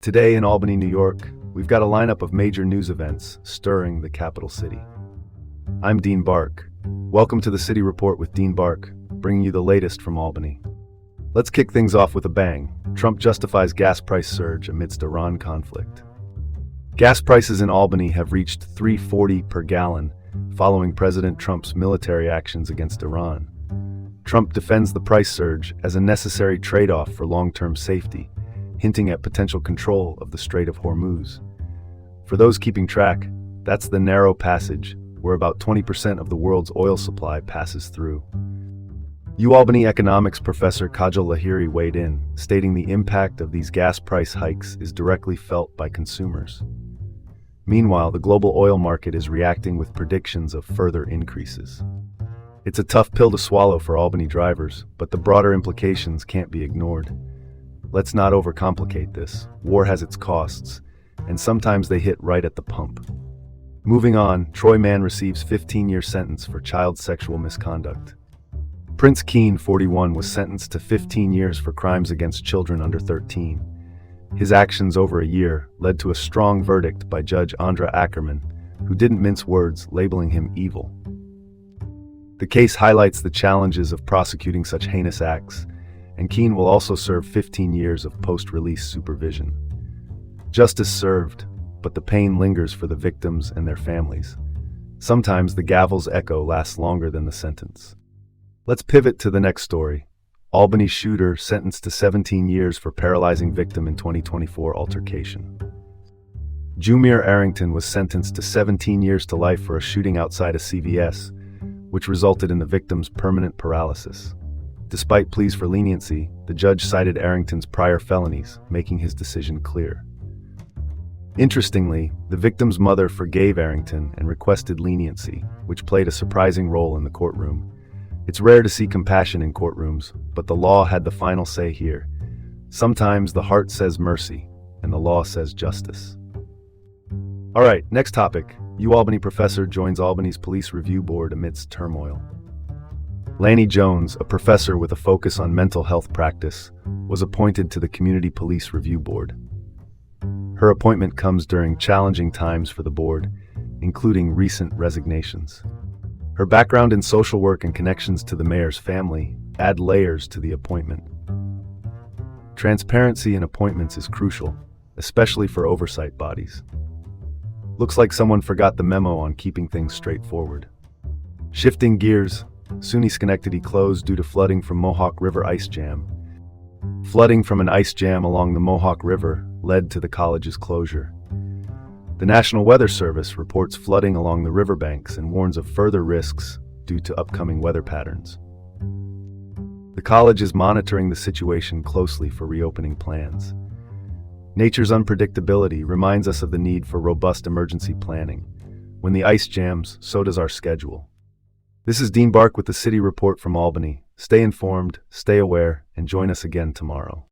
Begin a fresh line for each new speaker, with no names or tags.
Today in Albany, New York, we've got a lineup of major news events stirring the capital city. I'm Dean Bark. Welcome to the City Report with Dean Bark, bringing you the latest from Albany. Let's kick things off with a bang. Trump justifies gas price surge amidst Iran conflict. Gas prices in Albany have reached $3.40 per gallon following President Trump's military actions against Iran. Trump defends the price surge as a necessary trade-off for long-term safety, hinting at potential control of the Strait of Hormuz. For those keeping track, that's the narrow passage where about 20% of the world's oil supply passes through. UAlbany economics professor Kajal Lahiri weighed in, stating the impact of these gas price hikes is directly felt by consumers. Meanwhile, the global oil market is reacting with predictions of further increases. It's a tough pill to swallow for Albany drivers, but the broader implications can't be ignored. Let's not overcomplicate this. War has its costs, and sometimes they hit right at the pump. Moving on, Troy Mann receives 15-year sentence for child sexual misconduct. Prince Keene, 41, was sentenced to 15 years for crimes against children under 13. His actions over a year led to a strong verdict by Judge Andra Ackerman, who didn't mince words, labeling him evil. The case highlights the challenges of prosecuting such heinous acts, and Keene will also serve 15 years of post-release supervision. Justice served, but the pain lingers for the victims and their families. Sometimes the gavel's echo lasts longer than the sentence. Let's pivot to the next story. Albany shooter sentenced to 17 years for paralyzing victim in 2024 altercation. Jumir Arrington was sentenced to 17 years to life for a shooting outside a CVS, which resulted in the victim's permanent paralysis. Despite pleas for leniency, the judge cited Arrington's prior felonies, making his decision clear. Interestingly, the victim's mother forgave Arrington and requested leniency, which played a surprising role in the courtroom. It's rare to see compassion in courtrooms, but the law had the final say here. Sometimes the heart says mercy, and the law says justice. All right, next topic. UAlbany professor joins Albany's police review board amidst turmoil. Lanny Jones, a professor with a focus on mental health practice, was appointed to the Community Police Review Board. Her appointment comes during challenging times for the board, including recent resignations. Her background in social work and connections to the mayor's family add layers to the appointment. Transparency in appointments is crucial, especially for oversight bodies. Looks like someone forgot the memo on keeping things straightforward. Shifting gears, SUNY Schenectady closed due to flooding from Mohawk River ice jam. Flooding from an ice jam along the Mohawk River led to the college's closure. The National Weather Service reports flooding along the riverbanks and warns of further risks due to upcoming weather patterns. The college is monitoring the situation closely for reopening plans. Nature's unpredictability reminds us of the need for robust emergency planning. When the ice jams, so does our schedule. This is Dean Bark with the City Report from Albany. Stay informed, stay aware, and join us again tomorrow.